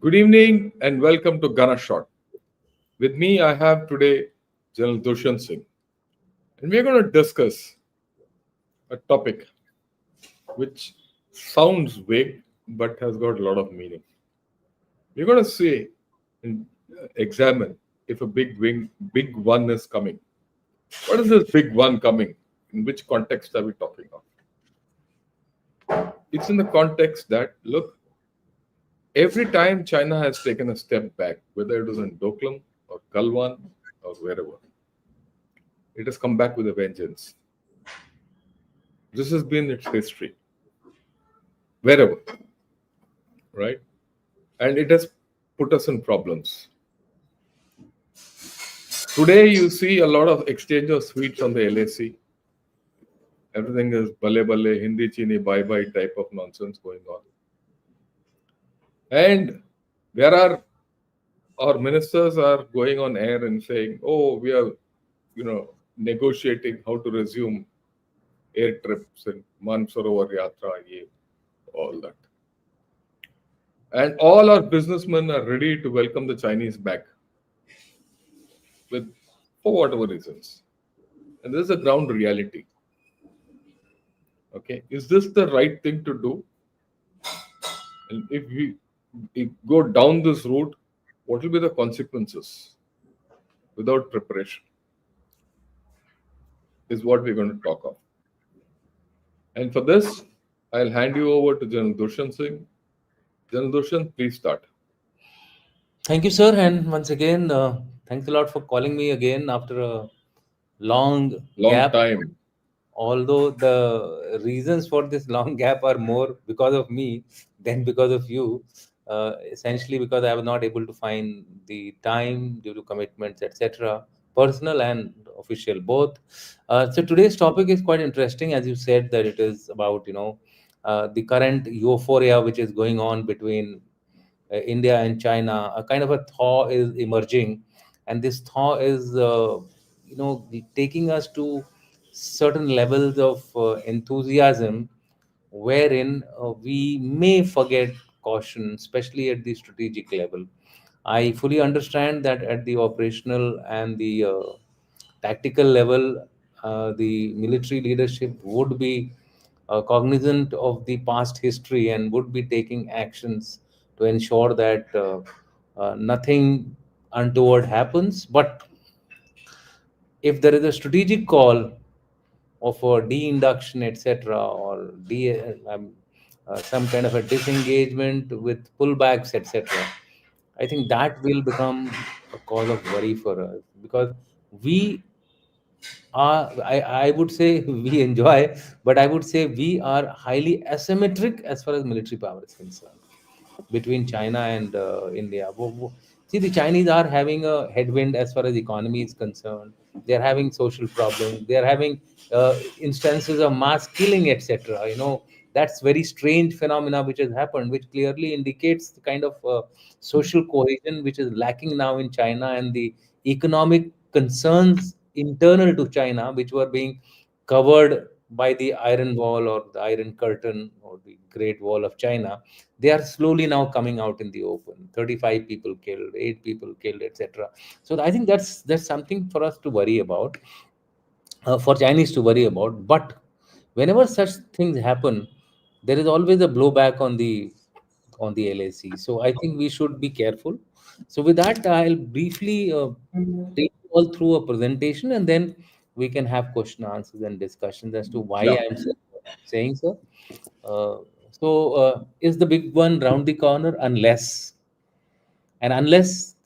Good evening and welcome to Ghana Shot. With me, I have today General DUSHYANT SINGH, and we're going to discuss a topic which sounds vague but has got a lot of meaning. We're going to say and examine if a big one is coming. What is this big one coming? In which context are we talking of? It's in the context that, look, every time China has taken a step back, whether it was in Doklam or Galwan or wherever, it has come back with a vengeance. This has been its history, wherever, right? And it has put us in problems. Today, you see a lot of exchange of sweets on the LAC. Everything is bale bale, Hindi Cheeni Bhai Bhai type of nonsense going on. And there are, our ministers are going on air and saying, oh, we are, negotiating how to resume air trips and Mansarovar Yatra, all that. And all our businessmen are ready to welcome the Chinese back with for whatever reasons. And this is a ground reality. Okay, is this the right thing to do? And if we go down this route, what will be the consequences without preparation? Is what we're going to talk of. And for this, I'll hand you over to General DUSHYANT SINGH. General DUSHYANT, please start. Thank you, sir. And once again, thanks a lot for calling me again after a long Long gap. time. Although the reasons for this long gap are more because of me than because of you, essentially because I was not able to find the time due to commitments, etc., personal and official both. So today's topic is quite interesting, as you said, that it is about the current euphoria which is going on between India and China. A kind of a thaw is emerging, and this thaw is taking us to certain levels of enthusiasm, wherein we may forget caution, especially at the strategic level. I fully understand that at the operational and the tactical level, the military leadership would be cognizant of the past history and would be taking actions to ensure that nothing untoward happens. But if there is a strategic call of a de-induction, etc., or some kind of a disengagement with pullbacks, etc., I think that will become a cause of worry for us because we I would say we enjoy, but I would say we are highly asymmetric as far as military power is concerned between China and India. See, the Chinese are having a headwind as far as economy is concerned. They are having social problems. They are having instances of mass killing, etc. That's very strange phenomena which has happened, which clearly indicates the kind of social cohesion which is lacking now in China, and the economic concerns internal to China, which were being covered by the iron wall or the iron curtain or the Great Wall of China, they are slowly now coming out in the open. 35 people killed, 8 people killed, etc. So I think that's something for us to worry about, for Chinese to worry about. But whenever such things happen, there is always a blowback on the LAC. So I think we should be careful. So with that, I'll briefly take you all through a presentation, and then we can have question answers and discussions as to why Yeah. I'm saying so. Is the big one round the corner? Unless I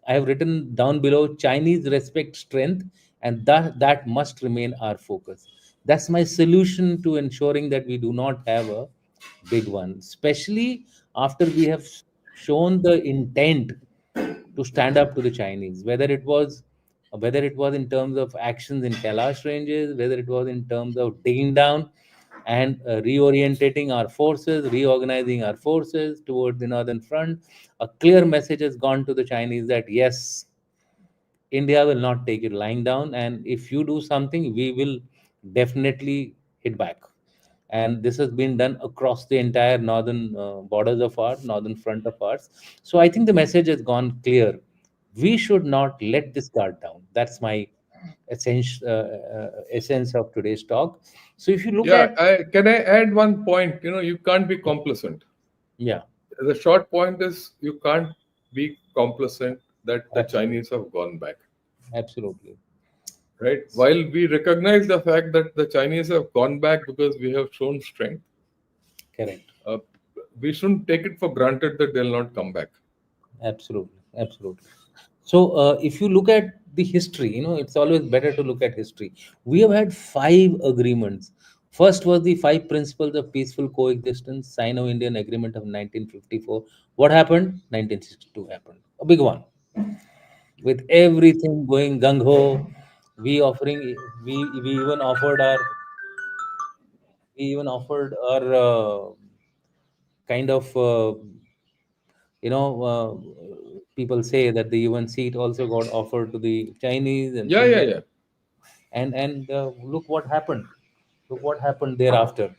have written down below, Chinese respect strength, and that must remain our focus. That's my solution to ensuring that we do not have a big one, especially after we have shown the intent to stand up to the Chinese, whether it was in terms of actions in Kailash ranges, whether it was in terms of digging down and reorientating our forces, reorganizing our forces toward the northern front. A clear message has gone to the Chinese that yes, India will not take it lying down, and if you do something, we will definitely hit back. and this has been done across the entire northern borders of ours, northern front of ours. So I think the message has gone clear. We should not let this guard down. That's my essence of today's talk. So if you look Yeah, at, can I add one point? You can't be complacent. yeah, The short point is you can't be complacent that the absolutely, Chinese have gone back, absolutely, right? While we recognize the fact that the Chinese have gone back because we have shown strength, correct. uh, we shouldn't take it for granted that they'll not come back. Absolutely, absolutely. So, if you look at the history, it's always better to look at history. We have had five agreements. First was the five principles of peaceful coexistence, Sino-Indian Agreement of 1954. What happened? 1962 happened. A big one, with everything going gung ho. We offering, we even offered our, we even offered our kind of people say that the UN seat also got offered to the Chinese and Yeah, things yeah, like yeah. and look what happened. Look what happened thereafter.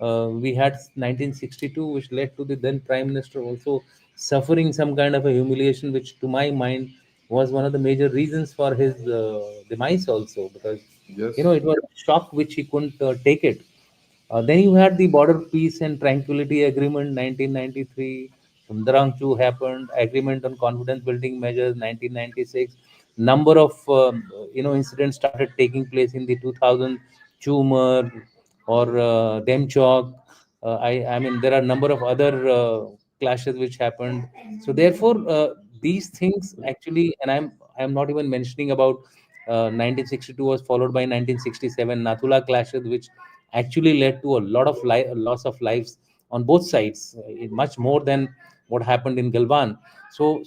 We had 1962, which led to the then Prime Minister also suffering some kind of a humiliation, which to my mind was one of the major reasons for his demise also, because Yes. it was a shock which he couldn't take it. Then you had the Border Peace and Tranquility Agreement 1993. Sundarangchu happened. Agreement on Confidence Building Measures 1996. Number of incidents started taking place in the 2000 Tumor or Demchok. I mean there are number of other clashes which happened. So therefore these things actually, and I'm not even mentioning about 1962 was followed by 1967 Nathula clashes, which actually led to a lot of loss of lives on both sides, much more than what happened in Galwan. So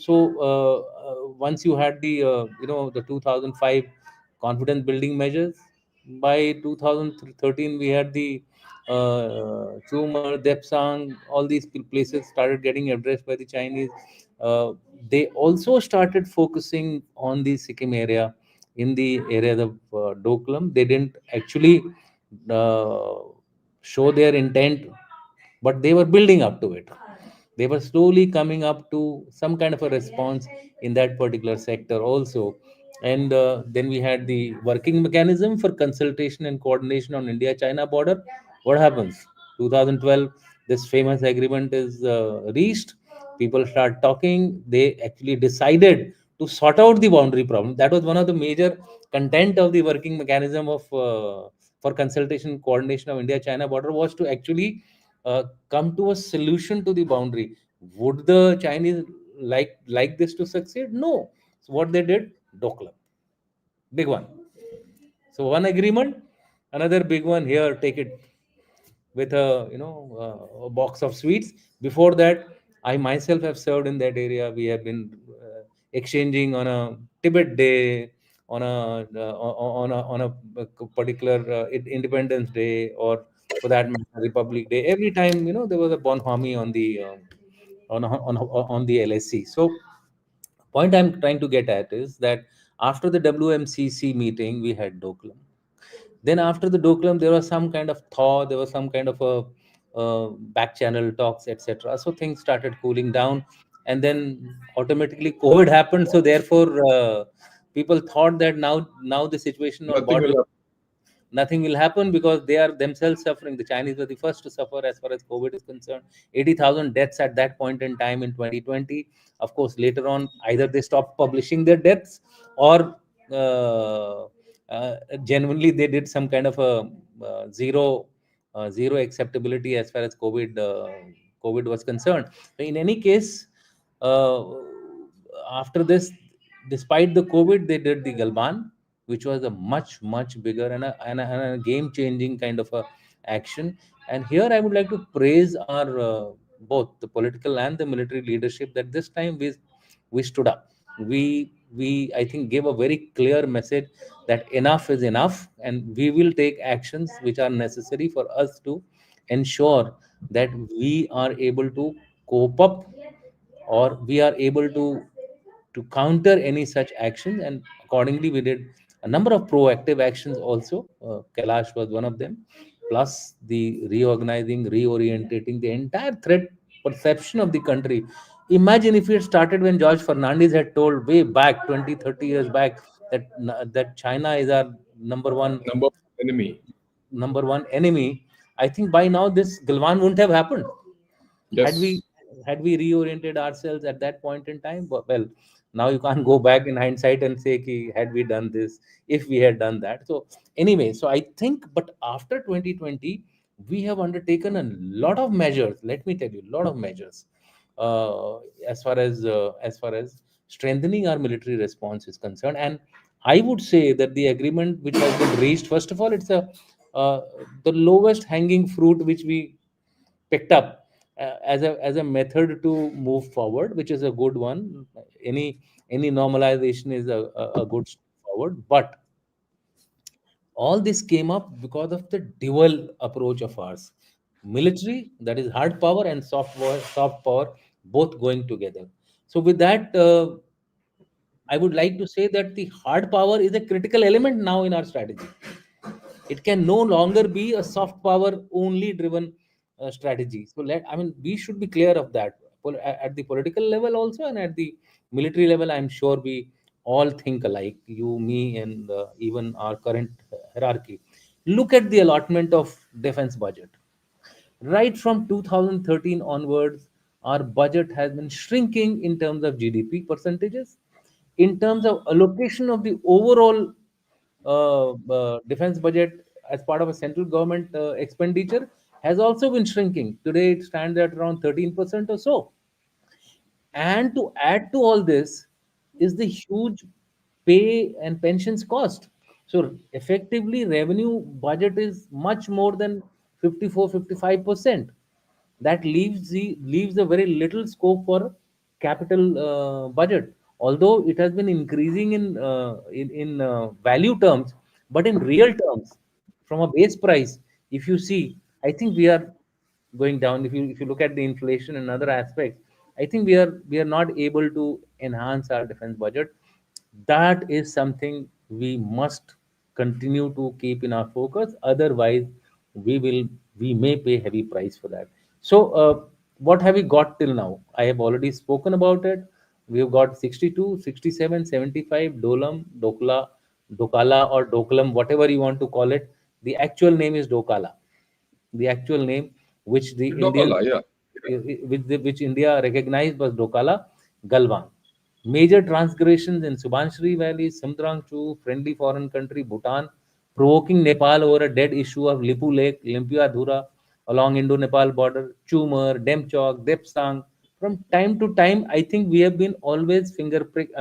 once you had the the 2005 confidence building measures, by 2013 we had the Chumar, Depsang, all these places started getting addressed by the Chinese. Uh, they also started focusing on the Sikkim area, in the area of Doklam. They didn't actually uh, show their intent, but they were building up to it. They were slowly coming up to some kind of a response in that particular sector also. And then we had the working mechanism for consultation and coordination on India China border. What happens? 2012, this famous agreement is reached. People start talking. They actually decided to sort out the boundary problem. That was one of the major content of the working mechanism of for consultation coordination of India China border, was to actually come to a solution to the boundary. Would the Chinese like this to succeed? No. So what they did, Doklam, big one. So one agreement, another big one here. Take it with a box of sweets. Before that, I myself have served in that area. We have been exchanging on a Tibet Day, on a particular Independence Day, or for that matter Republic Day. Every time there was a bonhomie on the on the LSC. So point I'm trying to get at is that after the WMCC meeting, we had Doklam. Then after the Doklam, there was some kind of thaw, there was some kind of a back channel talks, etc. So things started cooling down, and then automatically COVID happened. So therefore, people thought that now the situation on Nothing border, will happen. nothing will happen because they are themselves suffering. The Chinese were the first to suffer as far as COVID is concerned. 80,000 deaths at that point in time in 2020. Of course, later on, either they stopped publishing their deaths, or uh, genuinely they did some kind of a zero acceptability as far as COVID was concerned. So in any case, uh, after this, despite the COVID, they did the Galban, which was a much bigger and a game changing kind of a action. And here I would like to praise our both the political and the military leadership, that this time we stood up. We I think gave a very clear message that enough is enough, and we will take actions which are necessary for us to ensure that we are able to cope up, or we are able to counter any such actions. And accordingly we did a number of proactive actions also. Kailash was one of them. plus the reorganizing, reorientating the entire threat perception of the country. Imagine if it started when George Fernandez had told way back 20, 30 years back that China is our number one Number enemy. number one enemy. I think by now this Galwan wouldn't have happened had we Yes. had we reoriented ourselves at that point in time. But well, now you can't go back in hindsight and say ki, had we done this, if we had done that. So anyway, so I think, but after 2020 we have undertaken a lot of measures, let me tell you, a lot of measures, uh, as far as strengthening our military response is concerned. And I would say that the agreement which has been reached, first of all, it's a uh, the lowest hanging fruit which we picked up as a method to move forward, which is a good one. Any normalization is a good step forward. But all this came up because of the dual approach of ours: military, that is hard power, and soft power, both going together. So with that, I would like to say that the hard power is a critical element now in our strategy. It can no longer be a soft power only driven strategy. So I mean, we should be clear of that. At the political level also, and at the military level, I'm sure we all think alike, you, me, and even our current hierarchy. Look at the allotment of defense budget. Right from 2013 onwards, our budget has been shrinking in terms of GDP percentages. In terms of allocation of the overall defense budget as part of a central government expenditure has also been shrinking. Today, it stands at around 13% or so. And to add to all this is the huge pay and pensions cost. So effectively, revenue budget is much more than 54-55%. That leaves a very little scope for capital budget, although it has been increasing in value terms. But in real terms, from a base price, if you see, I think we are going down. If you look at the inflation and other aspects, I think we are not able to enhance our defense budget. That is something we must continue to keep in our focus. Otherwise, we will we may pay heavy price for that. So what have we got till now? I have already spoken about it. We have got 62, 67, 75 dolam, dokla, dokala, or doklam, whatever you want to call it. The actual name is dokala, the actual name which the Indian Dokala, yeah. which India recognized was Dokala, Galwan. Major transgressions in Subansiri Valley, Samdrangchu, friendly foreign country Bhutan, provoking Nepal over a dead issue of Lipu Lake, Limpia Dhura, along Indo-Nepal border, Chumar, Demchok, Depsang. From time to time, I think we have been always pinpricked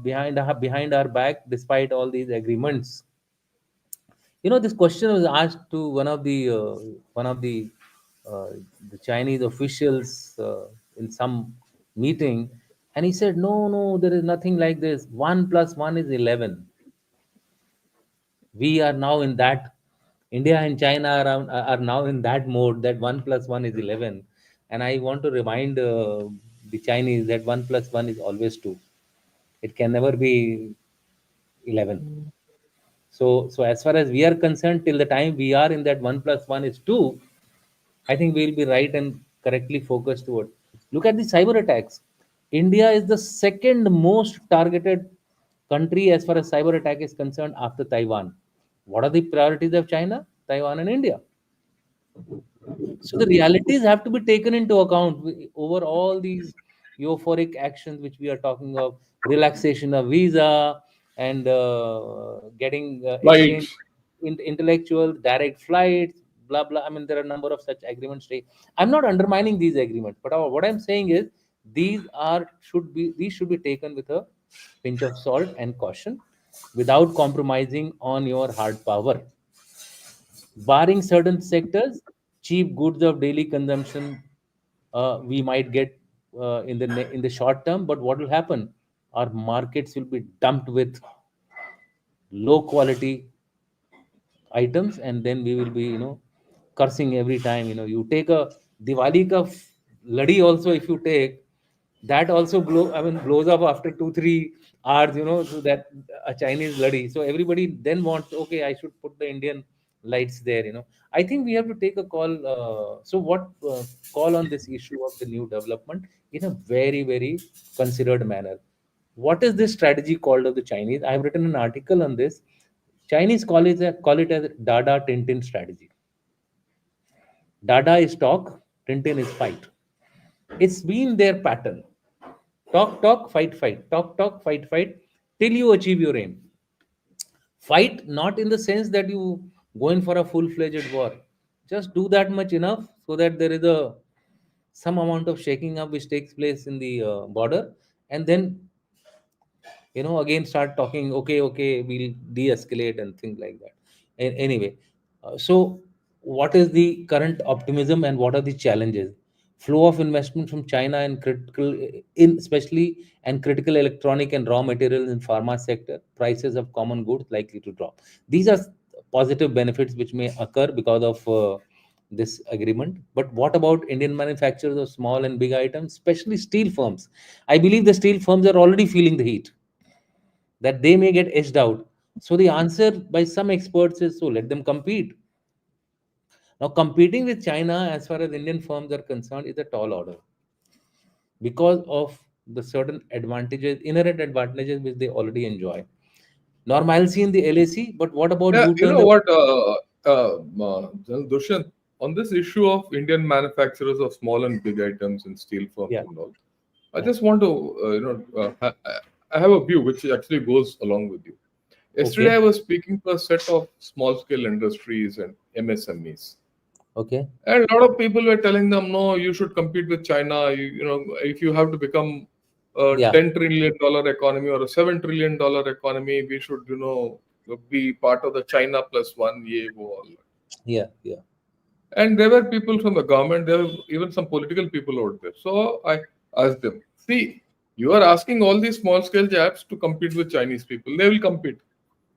behind our back, despite all these agreements. This question was asked to one of uh, the Chinese officials in some meeting, and he said, no, no, there is nothing like this. 1 plus 1 is 11. We are now in that. India and China are now in that mode that 1 plus 1 is 11. And I want to remind the Chinese that 1 plus 1 is always 2. It can never be 11. So as far as we are concerned, till the time we are in that 1 plus 1 is 2, I think we'll be right and correctly focused toward. Look at the cyber attacks. India is the second most targeted country as far as cyber attack is concerned after Taiwan. What are the priorities of China, Taiwan, and India? So the realities have to be taken into account over all these euphoric actions which we are talking of: relaxation of visa, and getting exchange Flights. intellectual direct flights, blah blah. I mean, there are a number of such agreements. I'm not undermining these agreements, but what I'm saying is these should be taken with a pinch of salt and caution, without compromising on your hard power. Barring certain sectors, cheap goods of daily consumption we might get in the short term. But what will happen? Our markets will be dumped with low quality items, and then we will be cursing every time. You take a Diwali ka ladi also, if you take, that also blows up after 2 3 hours, so that a Chinese bloody. So everybody then wants, okay, I should put the Indian lights there. I think we have to take a call. So what call on this issue of the new development in a very, very considered manner. What is this strategy called of the Chinese? I have written an article on this. Chinese call it as Dada Tintin strategy. Dada is talk, Tintin is fight. It's been their pattern. Talk, talk, fight, fight. Talk, talk, fight, fight, till you achieve your aim. Fight not in the sense that you go in for a full-fledged war. Just do that much enough so that there is a some amount of shaking up which takes place in the border, and then again start talking. Okay, okay, we'll de-escalate and things like that. Anyway, so what is the current optimism and what are the challenges? Flow of investment from China and critical in especially and critical electronic and raw materials in pharma sector. Prices of common goods likely to drop. These are positive benefits which may occur because of this agreement. But what about Indian manufacturers of small and big items, especially steel firms? I believe the steel firms are already feeling the heat, that they may get edged out. So the answer by some experts is, so let them compete. Now, competing with China, as far as Indian firms are concerned, is a tall order because of the certain advantages, inherent advantages which they already enjoy. Normalcy in the LAC, but what about Yeah, you U-turn? know what, Dushyant, on this issue of Indian manufacturers of small and big items and steel firms Yeah, and all, I yeah. just want to, I have a view which actually goes along with you. Yesterday, I Okay, was speaking to a set of small scale industries and MSMEs. okay. And a lot of people were telling them, no, you should compete with China. If you have to become a Yeah, $10 trillion economy or a $7 trillion economy, we should, be part of the China plus one. Ye, wo, all. yeah, yeah. And there were people from the government, there were even some political people out there. So I asked them, see, you are asking all these small scale jabs to compete with Chinese people. They will compete.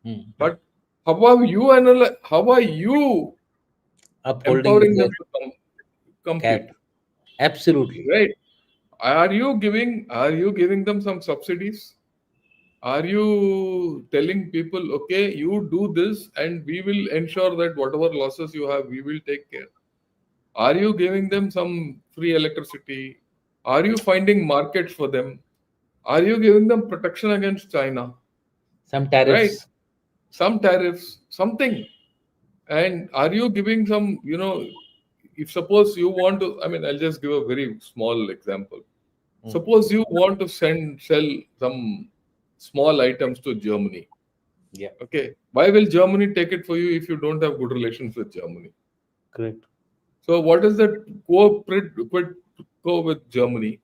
Hmm. But how are you Upholding empowering the them to compete? cap. Absolutely. Right? Are you giving them some subsidies? Are you telling people, okay, you do this and we will ensure that whatever losses you have, we will take care? Are you giving them some free electricity? Are you finding markets for them? Are you giving them protection against China? Some Right? tariffs. Some tariffs, something. And are you giving some, if suppose you want to, I mean, I'll just give a very small example. Hmm. Suppose you want to sell some small items to Germany. Yeah, Okay. Why will Germany take it for you if you don't have good relations with Germany? correct. So what is that go with Germany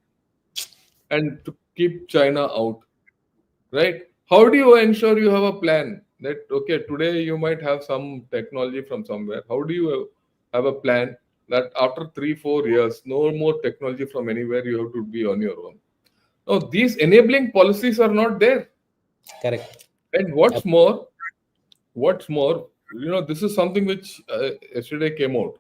and to keep China out, right? How do you ensure you have a plan that okay, today you might have some technology from somewhere? How do you have a plan that after 3 4 years, no more technology from anywhere, you have to be on your own? No, these enabling policies are not there. Correct. And what's more, this is something which yesterday came out.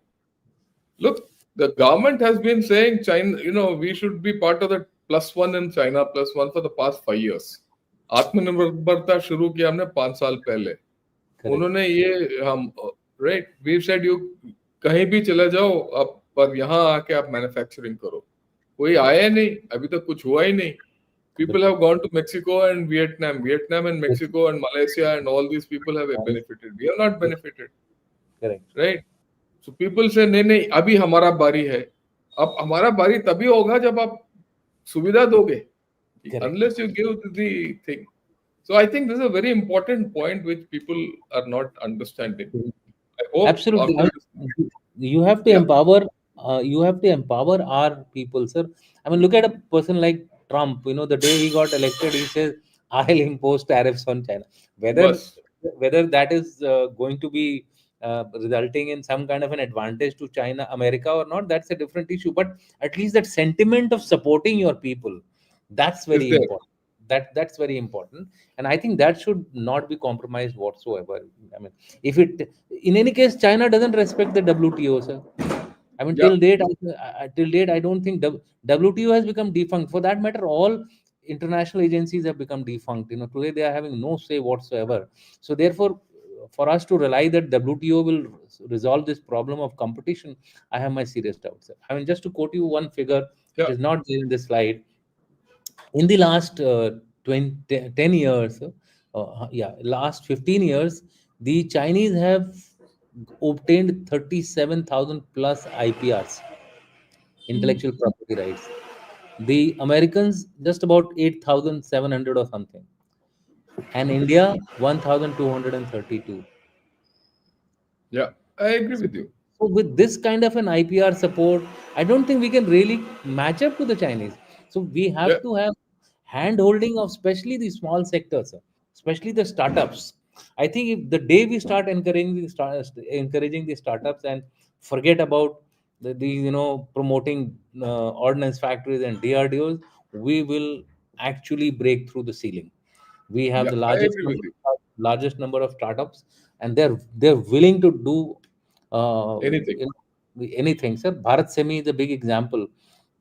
Look, the government has been saying China, we should be part of the plus one in China plus one for the past 5 years. आत्मनिर्भरता शुरू किया हमने 5 साल पहले. Correct. उन्होंने ये हम right we said you कहीं भी चले जाओ आप पर यहाँ आके आप मैन्युफैक्चरिंग करो. कोई आया नहीं अभी तक कुछ हुआ ही नहीं. People Bilkul. have gone to Mexico and Vietnam and Yes, Mexico and Malaysia and all these people have yes, benefited. We have not yes, benefited, correct. right? So people say नहीं नहीं अभी हमारा बारी है. अब हमारा बारी तभी होगा जब आप सुविधा दोगे. Correct. Unless you give the thing. So I think this is a very important point which people are not understanding. I hope Absolutely. after this, You have to yeah, empower. You have to empower our people, sir. I mean, look at a person like Trump. The day he got elected, he says, "I'll impose tariffs on China." Whether bus, whether that is going to be resulting in some kind of an advantage to China, America, or not, that's a different issue. But at least that sentiment of supporting your people, that's is very there. important. That's very important, and I think that should not be compromised whatsoever. I mean, if it in any case, China doesn't respect the WTO, sir. I mean, Yeah, till date, I don't think WTO has become defunct. For that matter, all international agencies have become defunct. Today they are having no say whatsoever. So therefore, for us to rely that WTO will resolve this problem of competition, I have my serious doubts. I mean, just to quote you one figure, which yeah. is not there in this slide, in the last 10 years, last 15 years, the Chinese have obtained 37,000 plus IPRs, Mm. intellectual property rights. The Americans just about 8,700 or something, and India 1,232. Yeah, I agree So, with you. so with this kind of an IPR support, I don't think we can really match up to the Chinese. So we Yeah, have to have hand holding of especially the small sectors, especially the startups. I think if the day we start encouraging the startups and forget about the promoting ordnance factories and DRDOs, we will actually break through the ceiling. We have yeah, the I agree with you. largest number of startups, and they're willing to do uh, Anything. anything. Sir, Bharat Semi is a big example.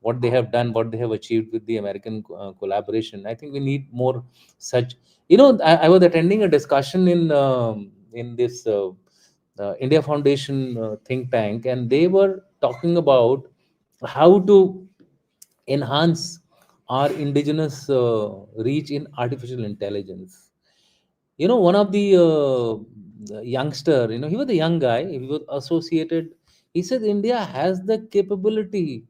What they have done, what they have achieved with the American collaboration. I think we need more such. I was attending a discussion in this India Foundation think tank, and they were talking about how to enhance our indigenous reach in artificial intelligence. One of the youngster, he was a young guy, he was associated. He said India has the capability.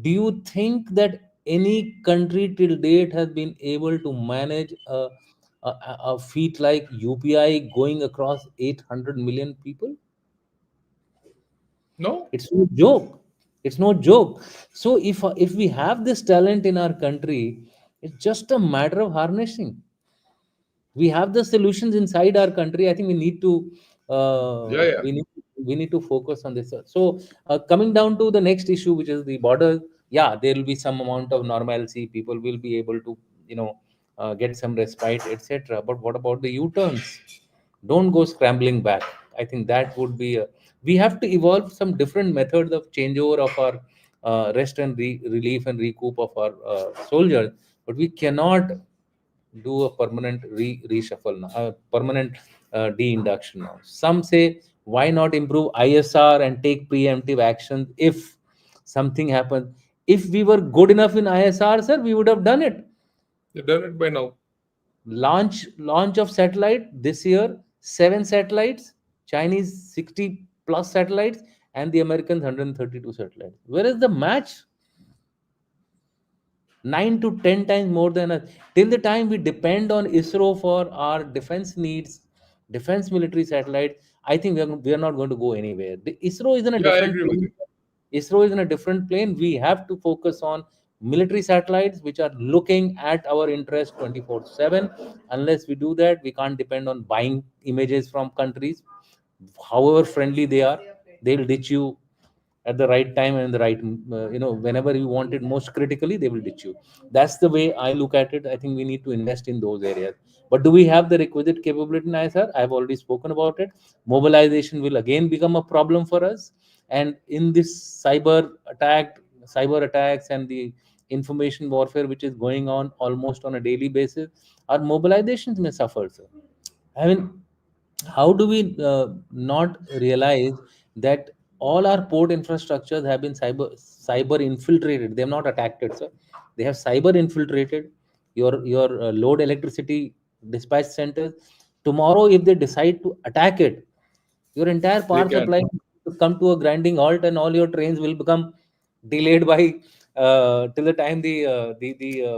Do you think that any country till date has been able to manage a feat like UPI going across 800 million people? No? It's no joke. It's no joke. So if we have this talent in our country, it's just a matter of harnessing. We have the solutions inside our country. I think we need to Yeah, yeah. we need to focus on this. So coming down to the next issue, which is the border. Yeah, there will be some amount of normalcy. People will be able to get some respite, etc. But what about the U-turns? Don't go scrambling back. I think that would be we have to evolve some different methods of changeover of our rest and relief and recoup of our soldiers, but we cannot do a permanent reshuffle now, a permanent de-induction now. Some say, why not improve ISR and take preemptive actions if something happens? If we were good enough in ISR, sir, we would have done it. You've done it by now. Launch of satellite this year, 7 satellites, Chinese 60 plus satellites, and the Americans 132 satellites. Where is the match? 9 to 10 times more than us. Till the time we depend on ISRO for our defense needs, defense military satellite, I think we are not going to go anywhere. The ISRO is in a Yeah, I different agree with plane. you. ISRO is in a different plane. We have to focus on military satellites which are looking at our interest 24/7. Unless we do that, we can't depend on buying images from countries, however friendly they are. They'll ditch you at the right time and the right whenever you want it most critically, they will ditch you. That's the way I look at it. I think we need to invest in those areas. But do we have the requisite capability in ISR? I've already spoken about it. Mobilization will again become a problem for us, and in this cyber attacks and the information warfare which is going on almost on a daily basis, our mobilizations may suffer, sir. I mean, how do we not realize that all our port infrastructures have been cyber infiltrated? They have not attacked it, sir. They have cyber infiltrated your load electricity dispatch centers. Tomorrow, if they decide to attack it, your entire They power can. supply will come to a grinding halt, and all your trains will become delayed by till the time the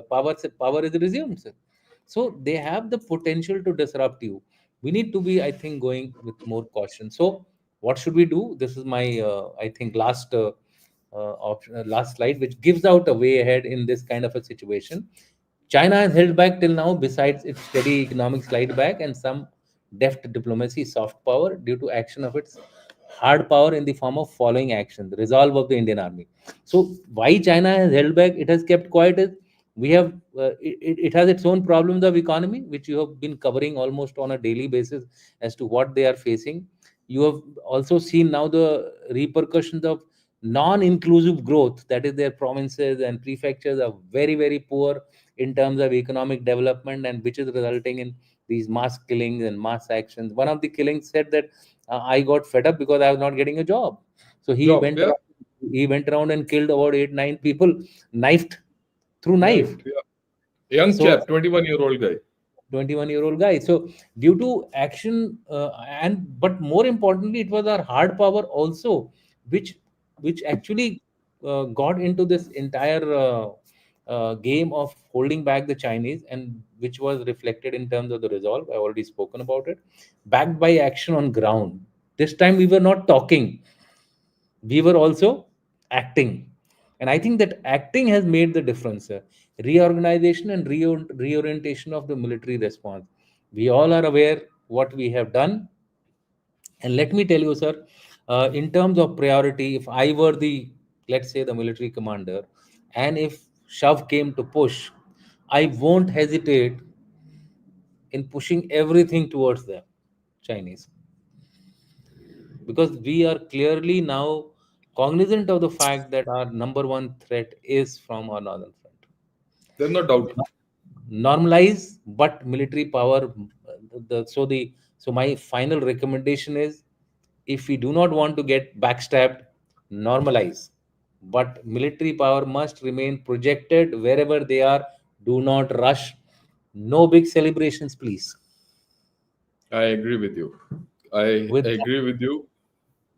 power is resumed, sir. So they have the potential to disrupt you. We need to be, I think, going with more caution. So what should we do? This is my I think last slide, which gives out a way ahead in this kind of a situation. China has held back till now, besides its steady economic slide back and some deft diplomacy, soft power, due to action of its hard power in the form of following action, the resolve of the Indian army. So, why China has held back? It has kept quiet. We have it has its own problems of economy, which you have been covering almost on a daily basis as to what they are facing. You have also seen now the repercussions of non-inclusive growth, that is their provinces and prefectures are very very poor in terms of economic development, and which is resulting in these mass killings and mass actions. One of the killings said that I got fed up because I was not getting a job, so Job, yeah, he went around and killed about 8 9 people, knifed through right, knife. yeah. Young So chap, 21-year-old guy. 21-year-old guy. So due to action, and but more importantly, it was our hard power also, which actually got into this entire game of holding back the Chinese, and which was reflected in terms of the resolve. I already spoken about it, backed by action on ground. This time we were not talking, we were also acting. And I think that acting has made the difference, sir. Reorganization and reorientation of the military response, we all are aware what we have done. And let me tell you, sir, in terms of priority, if I were the, let's say, the military commander, and if shove came to push, I won't hesitate in pushing everything towards the Chinese, because we are clearly now cognizant of the fact that our number one threat is from our northern front. There's no doubt. Normalize, but military power. So my final recommendation is, if we do not want to get backstabbed, normalize, but military power must remain projected wherever they are. Do not rush. No big celebrations, please. I agree with you. I With agree with you.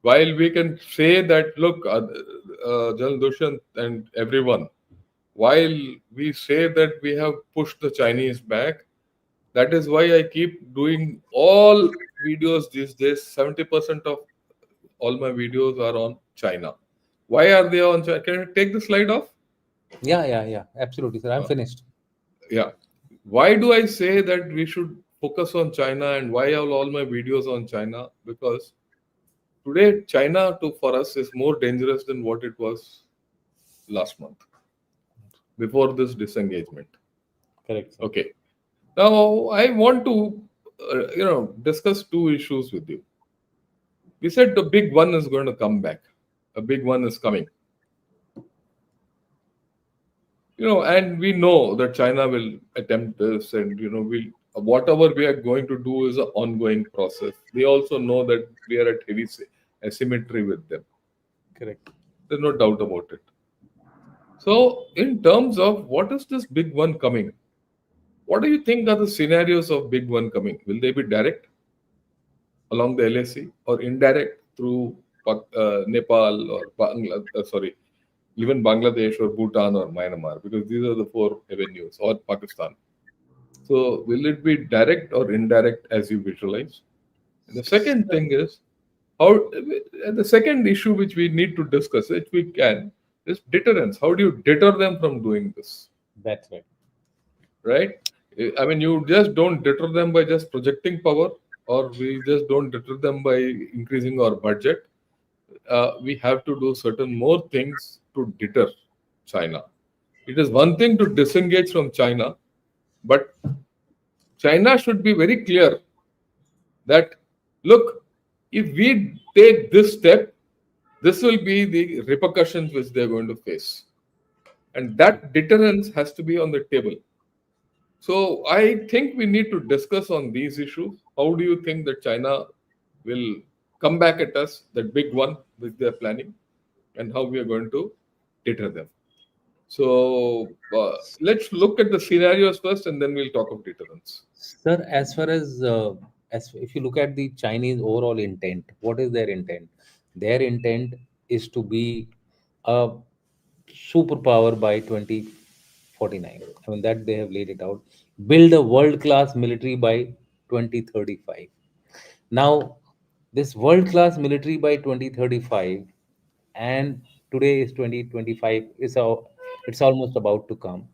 While we can say that, look, General Dushyant and everyone, while we say that we have pushed the Chinese back, that is why I keep doing all videos these days. 70% of all my videos are on China. Why are they on China? Can you take the slide off? yeah, absolutely, sir. I'm Uh, finished. yeah. Why do I say that we should focus on China, and why are all my videos on China? Because today, China for us is more dangerous than what it was last month before this disengagement. Correct, sir. Okay. Now I want to, discuss two issues with you. We said the big one is going to come back. A big one is coming. And we know that China will attempt this, and we whatever we are going to do is an ongoing process. They also know that we are at heavy asymmetry with them. Correct. There's no doubt about it. So, in terms of what is this big one coming, what do you think are the scenarios of big one coming? Will they be direct along the LAC, or indirect through Nepal or even Bangladesh or Bhutan or Myanmar? Because these are the four avenues, or Pakistan. So, will it be direct or indirect as you visualize? And the second thing is how the second issue which we need to discuss, if we can, is deterrence. How do you deter them from doing this? That's right. Right? I mean, you just don't deter them by just projecting power, or we just don't deter them by increasing our budget. We have to do certain more things to deter China. It is one thing to disengage from China, but China should be very clear that, look, if we take this step, this will be the repercussions which they're going to face. And that deterrence has to be on the table. So I think we need to discuss on these issues. How do you think that China will come back at us, that big one which they're planning, and how we are going to deter them? So let's look at the scenarios first, and then we'll talk of deterrence. Sir, as far as if you look at the Chinese overall intent, what is their intent? Their intent is to be a superpower by 2049. I mean, that they have laid it out. Build a world-class military by 2035. Now, this world-class military by 2035, and today is 2025, it's almost about to come.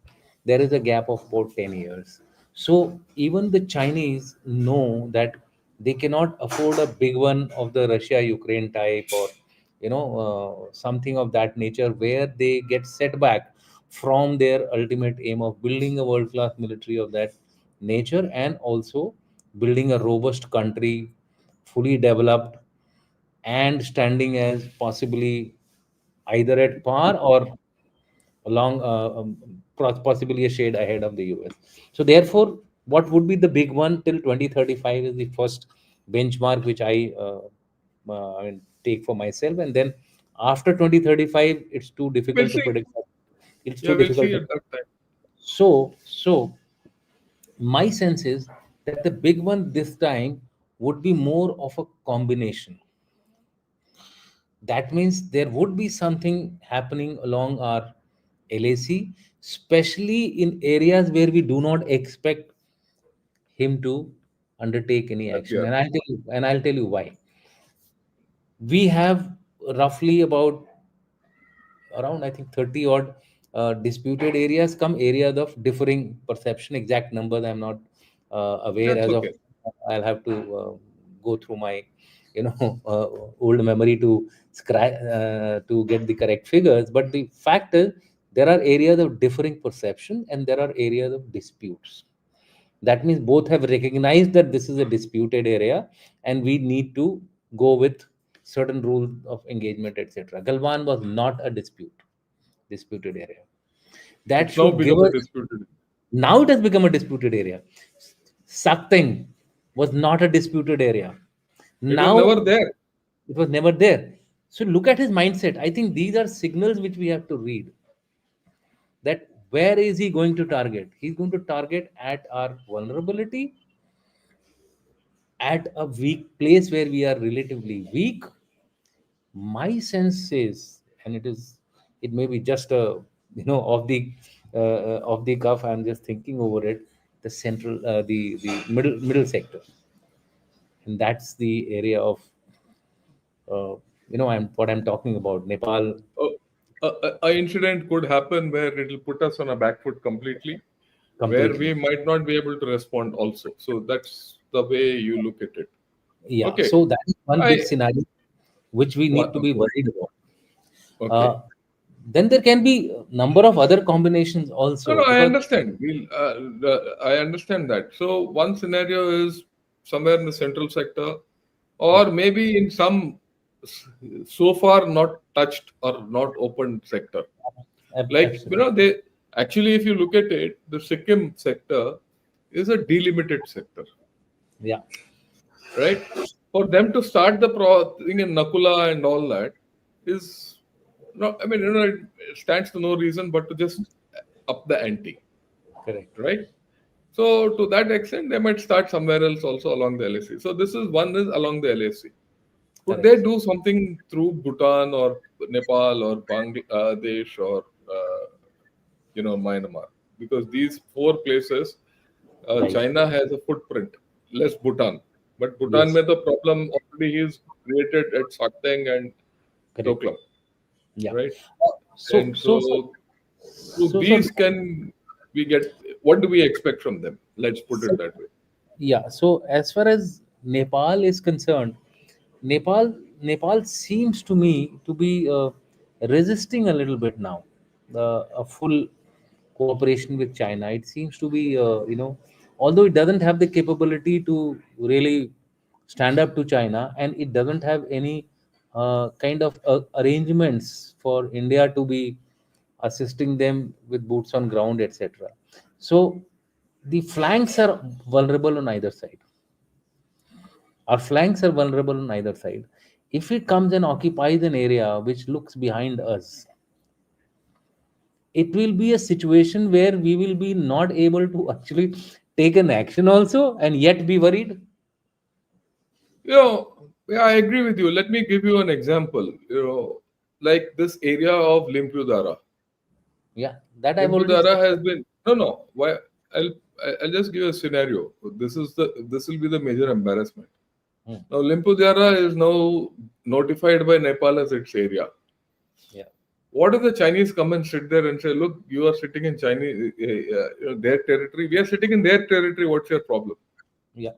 There is a gap of about 10 years. So even the Chinese know that they cannot afford a big one of the Russia Ukraine type, or something of that nature, where they get set back from their ultimate aim of building a world class military of that nature, and also building a robust country, fully developed, and standing as possibly either at par or along possibly a shade ahead of the US. So therefore, what would be the big one till 2035 is the first benchmark which I mean, take for myself, and then after 2035, it's too We'll difficult to see. predict. It's Yeah, too we'll difficult see to. at that time. So my sense is that the big one this time would be more of a combination. That means there would be something happening along our LAC, especially in areas where we do not expect him to undertake any action. Appear. And I'll tell you why. We have roughly about around, I think, 30 odd disputed areas, come areas of differing perception. Exact numbers I'm not aware That's as of. okay. I'll have to go through my uh, old memory to to get the correct figures. But the fact is, there are areas of differing perception and there are areas of disputes. That means both have recognized that this is a disputed area and we need to go with certain rules of engagement, etc. Galwan was not a disputed area. That It's now should give become a us. disputed. Now it has become a disputed area. Sakting was not a disputed area. It was never Now there. it was never there. So look at his mindset. I think these are signals which we have to read. That where is he going to target? He's going to target at our vulnerability, at a weak place where we are relatively weak. My sense says, and it may be just a of the cuff. I'm just thinking over it. The central, the middle sector, and that's the area of I'm talking about. Nepal Oh, a incident could happen where it will put us on a back foot completely, where we completely. might not be able to respond also. So that's the way you look at it. Yeah. Okay. So that is one big I scenario which we need to be okay. worried about. Okay. Uh, then there can be a number of other combinations No, no, also I because. understand. I understand that. So one scenario is somewhere in the central sector, Yeah. or maybe in some so far not touched or not opened sector. Like Absolutely. they actually, if you look at it, the Sikkim sector is a delimited sector, Yeah. right? For them to start the thing in Nakula and all that is no. I mean, it stands to no reason but to just up the ante, Correct. right? So to that extent, they might start somewhere else also along the LAC. So this is one is along the LAC. Could they Correct. do something through Bhutan or Nepal or Bangladesh or Myanmar? Because these four places, Right. China has a footprint, less Bhutan. But Bhutan, Yes. में the problem already is created at Sakteng and Correct. Doklam, Yeah. right? So And so so so through so so these, can we get what do we expect from them? Let's put it so that way. yeah. So as far as Nepal is concerned, Nepal seems to me to be resisting a little bit now. A full cooperation with China. It seems to be although it doesn't have the capability to really stand up to China, and it doesn't have any kind of arrangements for India to be assisting them with boots on ground, etc. So the flanks are vulnerable on either side. Our flanks are vulnerable on either side. If it comes and occupies an area which looks behind us, it will be a situation where we will be not able to actually take an action also and yet be worried. Yeah, I agree with you. Let me give you an example. Like this area of Limpudara. Yeah, that I've already Limpudara said. has been no. Why? I'll I'll just give you a scenario. This will be the major embarrassment. Hmm. Now Limpudara is now notified by Nepal as its area. Yeah, What if the Chinese come and sit there and say, "Look, you are sitting in Chinese their territory. We are sitting in their territory. What's your problem?" yeah,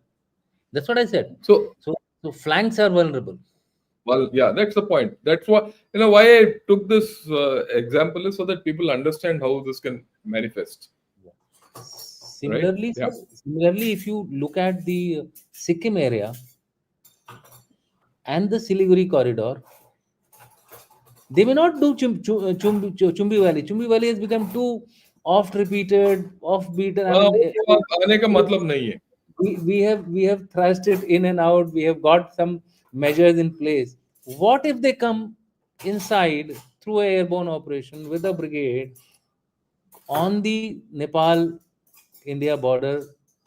that's what I said. So So flanks are vulnerable. well, yeah, that's the point. That's why why I took this example is so that people understand how this can manifest, right? Yeah. Similarly, if you look at the Sikkim area and the Siliguri corridor, They may not do Chumbi Valley. Chumbi Valley has become too oft repeated, offbeat. I mean, उसके बाद आने का मतलब नहीं है. we have thrust it in and out. We have got some measures in place. What if they come inside through a airborne operation with a brigade on the Nepal India border,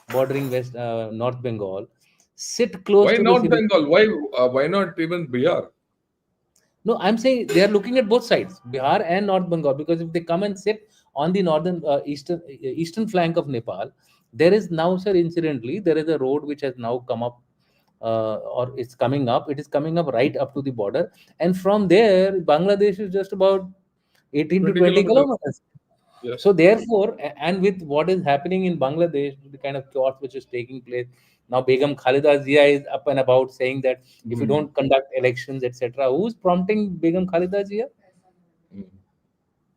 bordering West North Bengal, sit close Why to the not civil. Bengal? Why not even Bihar? No, I'm saying they are looking at both sides, Bihar and North Bengal, because if they come and sit on the northern eastern flank of Nepal, there is now, sir, incidentally, there is a road which has now come up, or it's coming up. It is coming up right up to the border, and from there, Bangladesh is just about 18 to 20 20 kilometers. kilometers. Yes. So therefore, and with what is happening in Bangladesh, the kind of chaos which is taking place now, Begum Khalida Zia is up and about saying that if you Mm. don't conduct elections, etc., who's prompting Begum Khalida Zia? Mm.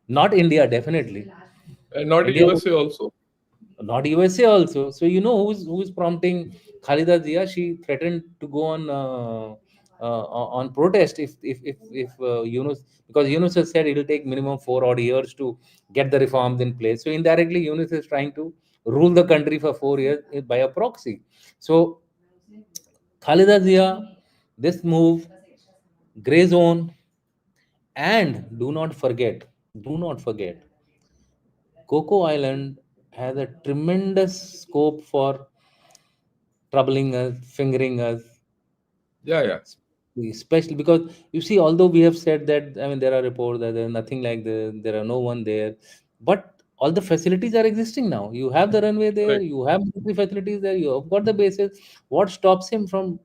Not India, definitely. And not India, USA also. not USA also. So you know who's prompting Khalida Zia? She threatened to go on protest if Yunus, because Yunus has said it'll take minimum 4 odd years to get the reforms in place. So indirectly, Yunus is trying to rule the country for 4 years by a proxy. So Khalida Zia, this move, gray zone, and do not forget, Coco Island has a tremendous scope for troubling us, fingering us, Yeah, yeah. especially because you see, although we have said that, I mean, there are reports that there's nothing like there are no one there, but all the facilities are existing now. You have the runway there, Correct. you have military facilities there, you have got the bases. What stops him from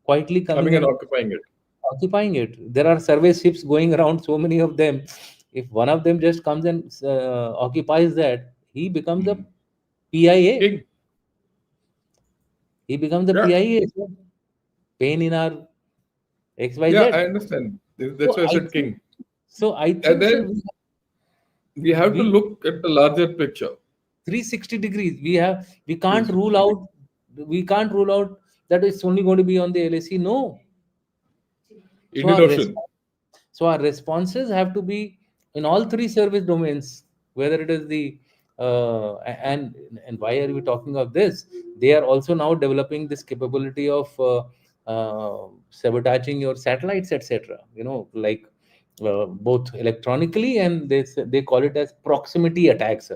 quietly coming Coming and and occupying it. occupying it? There are survey ships going around, so many of them. If one of them just comes and occupies that, he becomes a Mm. PIA. King. He becomes the Yeah. PIA. So pain in our Yeah, XYZ. I understand. That's So why I I said think, king. so I And think, sir, then we have to we look at the larger picture. 360 degrees. We can't 360 rule degrees. out, we can't rule out that it's only going to be on the LAC. No. So Indian Ocean. our responses have to be in all three service domains, whether it is the and why are we talking of this? They are also now developing this capability of sabotaging your satellites, etc. Like both electronically, and they call it as proximity attacks.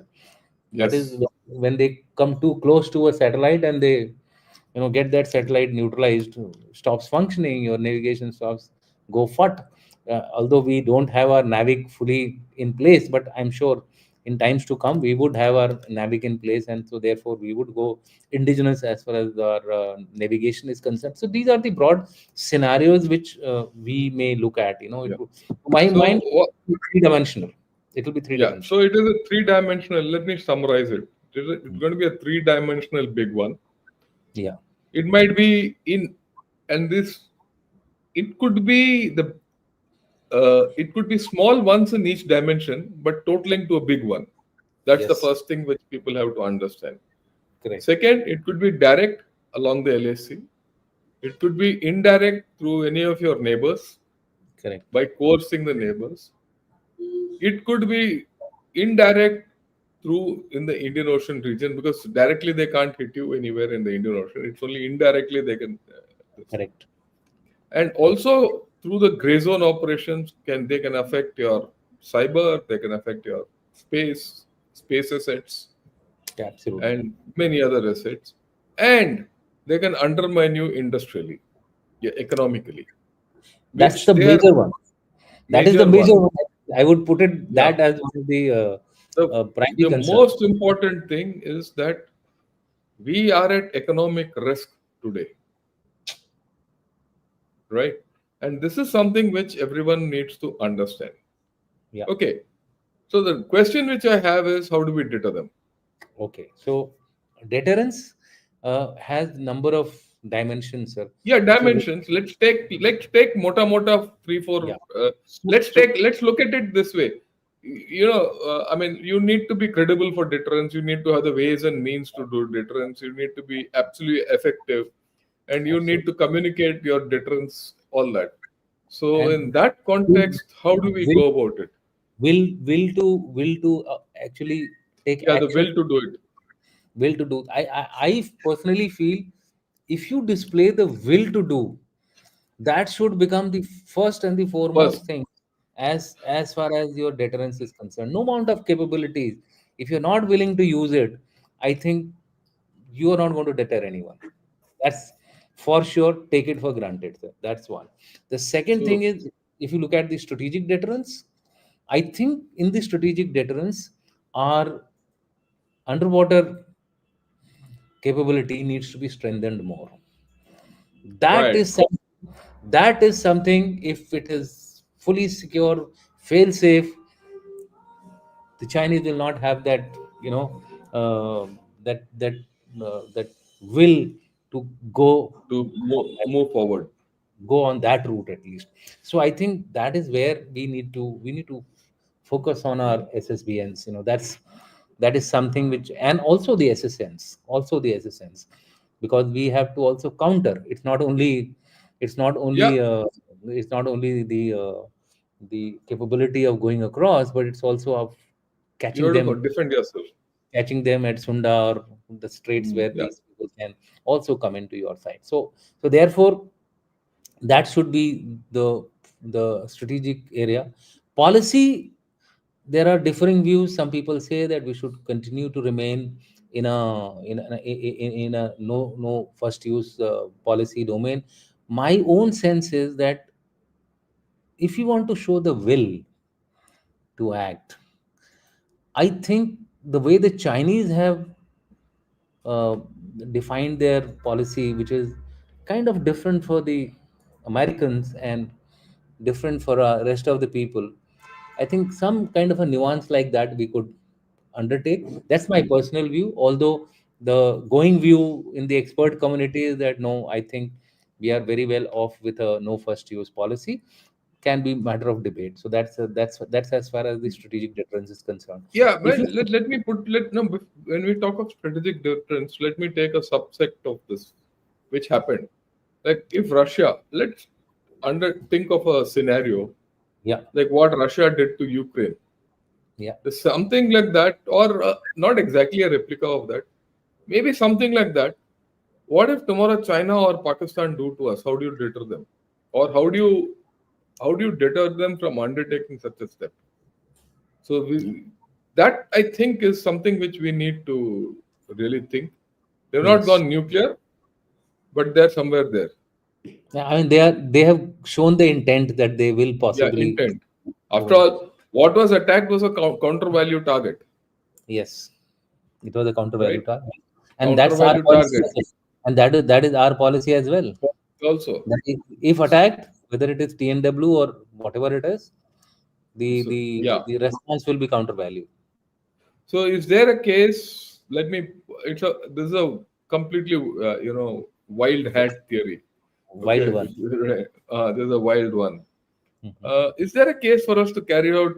That is Yes. when they come too close to a satellite and they get that satellite neutralized, stops functioning, your navigation stops, go fut. Although we don't have our navic fully in place, but I'm sure in times to come we would have our navic in place, and so therefore we would go indigenous as far as our navigation is concerned. So these are the broad scenarios which we may look at. Yeah. My So mind, three dimensional. It will be three yeah. So dimensional. it is a three-dimensional. Let me summarize it. It's going to be a three-dimensional big one. Yeah. It might be in, and this, it could be it could be small ones in each dimension, but totaling to a big one. That's the Yes. first thing which people have to understand. Correct. Second, it could be direct along the LAC. It could be indirect through any of your neighbors Correct. by coercing the neighbors. It could be indirect through in the Indian Ocean region, because directly they can't hit you anywhere in the Indian Ocean. It's only indirectly they can. This. Correct. And also through the gray zone operations, they can affect your cyber, they can affect your space assets, Yeah, absolutely. and many other assets, and they can undermine you industrially, yeah, economically, That's which the they are major one. That is the major major one. one. I would put it Yeah. that as one of the The, primary the concern. most important thing is that we are at economic risk today, right? And this is something which everyone needs to understand. Yeah. Okay. So the question which I have is, how do we deter them? Okay. So deterrence has number of dimensions, sir. Yeah, If you look, dimensions. Let's take mota three yeah. four. So, so Let's look at it this way. I mean, you need to be credible for deterrence. You need to have the ways and means to do deterrence. You need to be absolutely effective, and you need absolutely. to communicate your deterrence. All that. So and in that context, how do we will go about it? will to actually take Yeah, the action, will to do it. will to do. I personally feel if you display the will to do, that should become the first and the First, foremost thing as far as your deterrence is concerned. No amount of capabilities, if you're not willing to use it, I think you are not going to deter anyone. That's for sure. Take it for granted, sir. That's one. The second thing so is, if you look at the strategic deterrence, I think in the strategic deterrence, our underwater capability needs to be strengthened more. That right. is that is something. If it is fully secure, fail safe, the Chinese will not have that, you know, that will to go To on move forward. go on that route at least. So I think that is where we need to focus on our ssbns. That is something which, and also the ssns, because we have to also counter. It's not Yeah, only it's not only the capability of going across, but it's also of you catching have to them defend yourself. catching them at Sunda or the straits where Yeah, these people can also come into your side. So therefore, that should be the strategic area. Policy, there are differing views. Some people say that we should continue to remain in a no first use policy domain. My own sense is that if you want to show the will to act, I think the way the Chinese have uh, defined their policy, which is kind of different for the Americans and different for rest of the people. I think some kind of a nuance like that we could undertake. That's my personal view. Although the going view in the expert community is that no, I think we are very well off with a no first use policy. Can be matter of debate. So that's as far as the strategic difference is concerned. yeah. If Well, you let me put let no. When we talk of strategic difference, let me take a subset of this, which happened. Like if Russia, let's under think of a scenario yeah, like what Russia did to Ukraine. yeah. There's something like that, or not exactly a replica of that. Maybe something like that. What if tomorrow China or Pakistan do to us? How do you deter them, or how do you deter them from undertaking such a step? So that I think is something which we need to really think. They've not Yes. gone nuclear, but they're somewhere there. Yeah, I mean, they have shown the intent that they will Yeah, possibly intent. move After in. all, what was attacked was a counter value target, Yes, it was a counter value right? target, and Counter that's our value policy target as well. And that is our policy as well. also. That if attacked, whether it is TNW or whatever it is, the So yeah. the response will be counter value. So is there a case? Let me. This is a completely wild hat theory. Wild Okay, one. this is a wild one. Mhm. Is there a case for us to carry out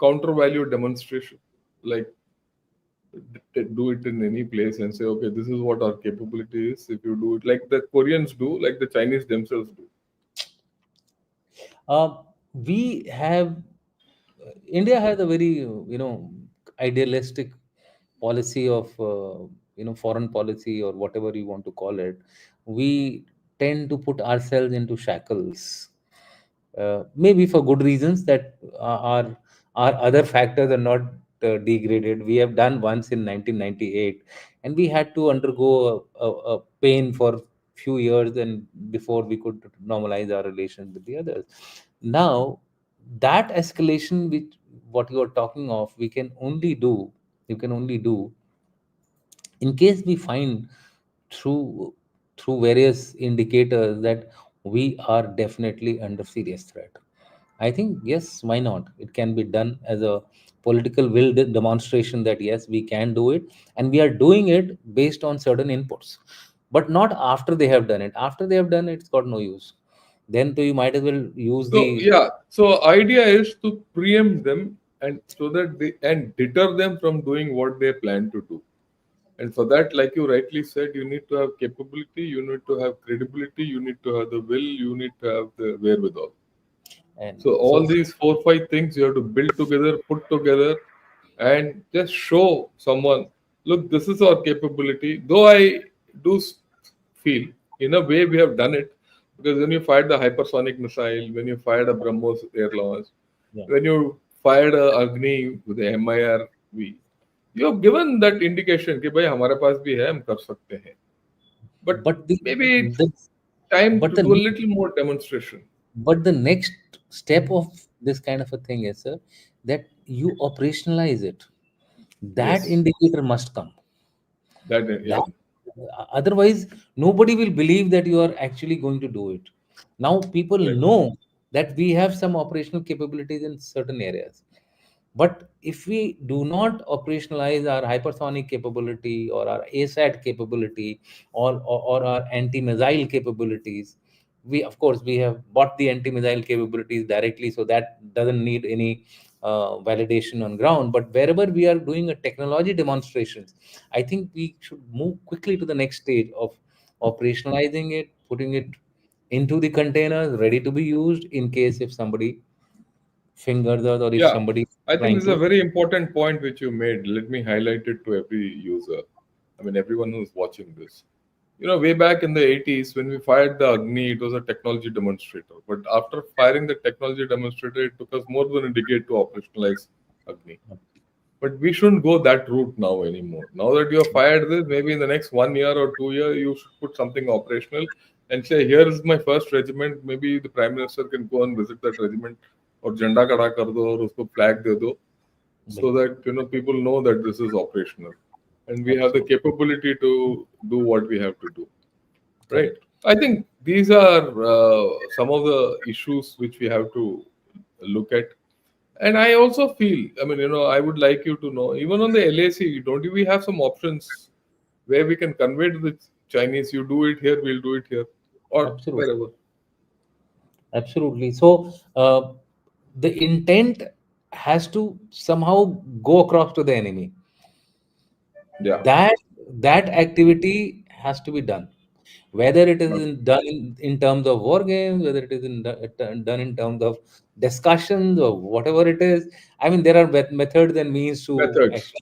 counter value demonstration, like do it in any place and say, okay, this is what our capability is. If you do it like the Koreans do, like the Chinese themselves do. We have India has a very idealistic policy of foreign policy or whatever you want to call it. We tend to put ourselves into shackles, maybe for good reasons that our other factors are not degraded. We have done once in 1998, and we had to undergo a pain for few years and before we could normalize our relations with the others. Now that escalation, which what you are talking of, we can only do, you can only do in case we find through various indicators that we are definitely under serious threat. I think yes, why not? It can be done as a political will demonstration that yes, we can do it, and we are doing it based on certain inputs, but not after they have done it. After they have done it, it's got no use. Then you might as well use So the yeah, so idea is to preempt them and so that they and deter them from doing what they plan to do. And for that, like you rightly said, you need to have capability, you need to have credibility, you need to have the will, you need to have the wherewithal. And So so all these 4 5 things you have to build together, put together, and just show someone, look, this is our capability. Though I do feel, in a way, we have done it, because when you fired the hypersonic missile, when you fired a BrahMos air launch, yeah. when you fired a Agni with the MIRV, you have given that indication कि भाई हमारे पास भी है, हम कर सकते हैं. But But maybe it's the time but to the do a little more demonstration. but the next step of this kind of a thing is, sir, that you operationalize it. That Yes, indicator must come. yeah, That otherwise nobody will believe that you are actually going to do it. Now people correct. know that we have some operational capabilities in certain areas. But if we do not operationalize our hypersonic capability or our ASAT capability or our anti-missile capabilities, we of course we have bought the anti-missile capabilities directly, so that doesn't need any validation on ground. But wherever we are doing a technology demonstrations, I think we should move quickly to the next stage of operationalizing it, putting it into the containers, ready to be used in case if somebody fingers us or if Yeah, somebody I think trying this is a to. very important point which you made. Let me highlight it to every user. I mean, everyone who's watching this. You know, way back in the 80s, when we fired the Agni, it was a technology demonstrator. But after firing the technology demonstrator, it took us more than a decade to operationalize Agni. But we shouldn't go that route now anymore. Now that you have fired this, maybe in the next 1 year or 2 year, you should put something operational and say, here is my first regiment. Maybe the Prime Minister can go and visit that regiment or झंडा खड़ा कर दो और उसको flag दे दो, so Bilkul. that people know that this is operational and we have the Absolutely. capability to do what we have to do. Right. Correct. I think these are some of the issues which we have to look at. And I also feel, I mean, I would like you to know, even on the LAC, don't we have some options where we can convey to the Chinese, you do it here, we'll do it here, or Absolutely. wherever. Absolutely. So the intent has to somehow go across to the enemy. Yeah, That that activity has to be done. Whether it is done in terms of war games, whether it is done in terms of discussions or whatever it is. I mean, there are methods and means to methods.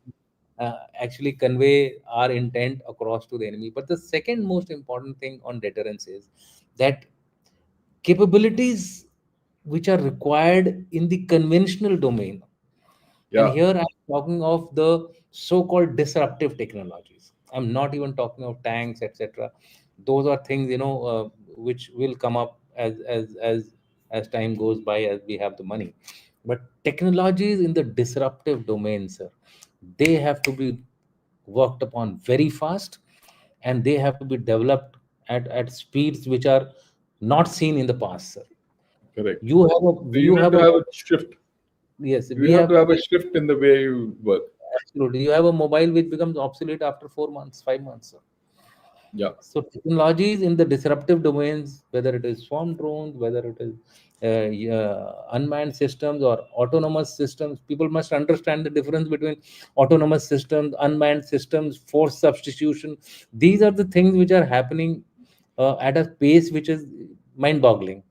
actually convey our intent across to the enemy. But the second most important thing on deterrence is that capabilities which are required in the conventional domain, and Yeah, here I'm talking of the so-called disruptive technologies. I'm not even talking of tanks, etc. Those are things which will come up as time goes by, as we have the money. But technologies in the disruptive domain, sir, they have to be worked upon very fast, and they have to be developed at speeds which are not seen in the past, sir. correct. You have So a you you need have to a have a shift. yes, You we have to have have a shift in the way you work. absolutely. You have a mobile which becomes obsolete after 4 months, 5 months, sir. Yeah, So technologies in the disruptive domains, whether it is swarm drones, whether it is unmanned systems or autonomous systems, people must understand the difference between autonomous systems, unmanned systems, force substitution. These are the things which are happening at a pace which is mind-boggling.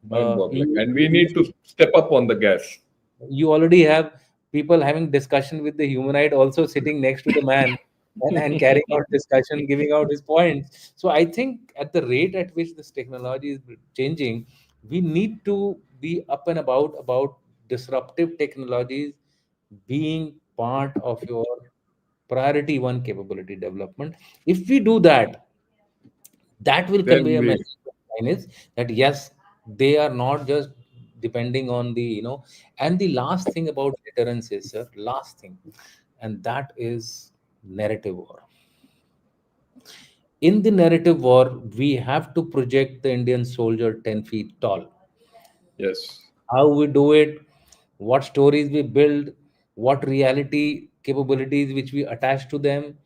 mind boggling. You, And we need to step up on the gas. you already have people having discussion with the humanoid also sitting next to the man, and carrying out discussion, giving out his points. So I think at the rate at which this technology is changing, we need to be up and about disruptive technologies being part of your priority one capability development. If we do that, that will convey Then a we, message to Chinese that yes, they are not just depending on the. And the last thing about deterrence is, sir, last thing, and that is narrative war. In the narrative war, we have to project the Indian soldier 10 feet tall. yes, How we do it, what stories we build, what reality capabilities which we attach to them,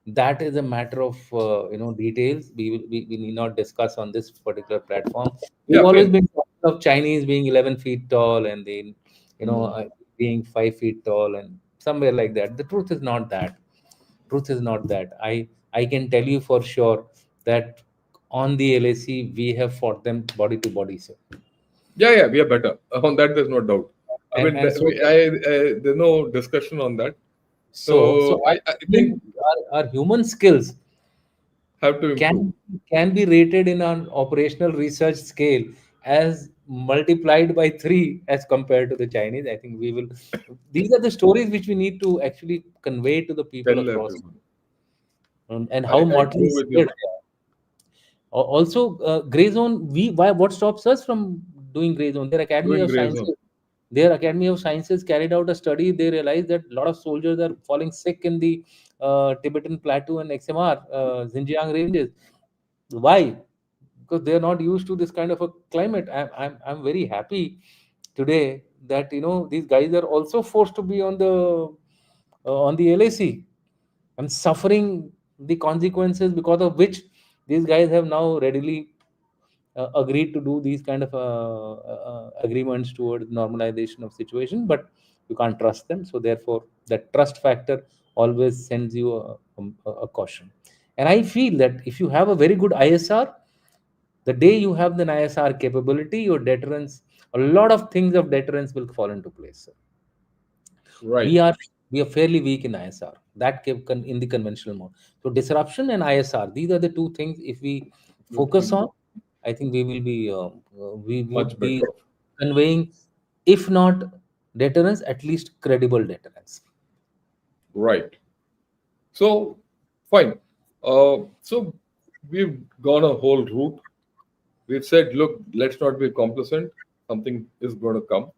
that is a matter of details we need not discuss on this particular platform. We've yeah, always fine. been talking of Chinese being 11 feet tall, and then Mm. being 5 feet tall and somewhere like that. The truth is not that. truth is not that. I can tell you for sure that on the LAC we have fought them body to body, sir. Yeah, we are better. On that, there's no doubt. I and mean, and so there's no discussion on that. so So I think our human skills have to improve. can can be rated in an operational research scale as multiplied by 3 as compared to the Chinese. I think we will, these are the stories which we need to actually convey to the people Tell across, everyone. and how I mortally go with you. scared they are. Also, gray zone. What stops us from doing gray zone? Doing gray zone. Their Academy of Sciences carried out a study. They realized that a lot of soldiers are falling sick in the Tibetan Plateau and XMR, Xinjiang ranges. Why? Because they are not used to this kind of a climate. I'm very happy today that these guys are also forced to be on the LAC and suffering the consequences, because of which these guys have now readily agreed to do these kind of agreements towards normalization of situation. But you can't trust them, so therefore that trust factor always sends you a caution. And I feel that if you have a very good ISR, the day you have the ISR capability, your deterrence, a lot of things of deterrence will fall into place, sir. we Right. are we are fairly weak in ISR, in the conventional mode. So disruption and ISR, these are the two things. If we Would focus be on, I think we much would be better off. conveying, if not deterrence, at least credible deterrence. Right. So fine. So we've gone a whole route. We've said, look, let's not be complacent. Something is going to come,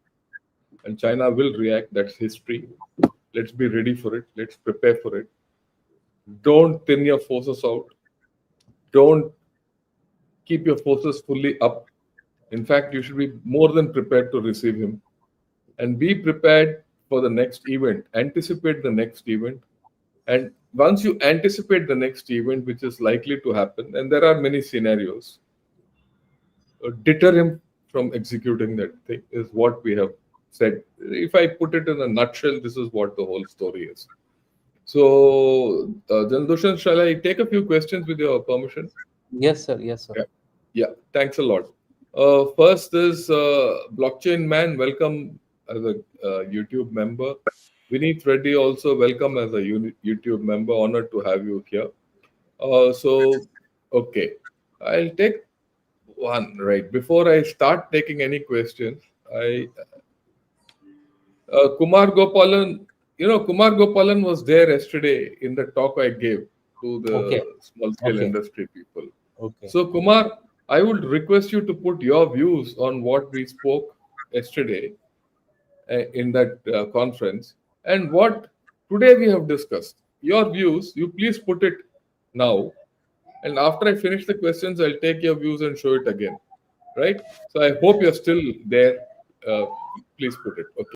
and China will react. That's history. Let's be ready for it. Let's prepare for it. Don't thin your forces out. Don't keep your forces fully up. In fact, you should be more than prepared to receive him, and be prepared for the next event. Anticipate the next event. And once you anticipate the next event, which is likely to happen, and there are many scenarios, deter him from executing that thing is what we have said. If I put it in a nutshell, this is what the whole story is. So, Janadushan, shall I take a few questions with your permission? Yes, sir. Yes, sir. Yeah, yeah. Thanks a lot. First is Blockchain Man. Welcome as a YouTube member. Vineet Reddy also welcome as a YouTube member. Honored to have you here. Okay, I'll take one right before I start taking any questions. I Kumar Gopalan, Kumar Gopalan was there yesterday in the talk I gave to Okay. the small scale Okay. industry people. Okay. So Kumar, I would request you to put your views on what we spoke yesterday in that conference and what today we have discussed. Your views, you please put it now. And after I finish the questions, I'll take your views and show it again. Right? So I hope you're still there. Please put it. Okay.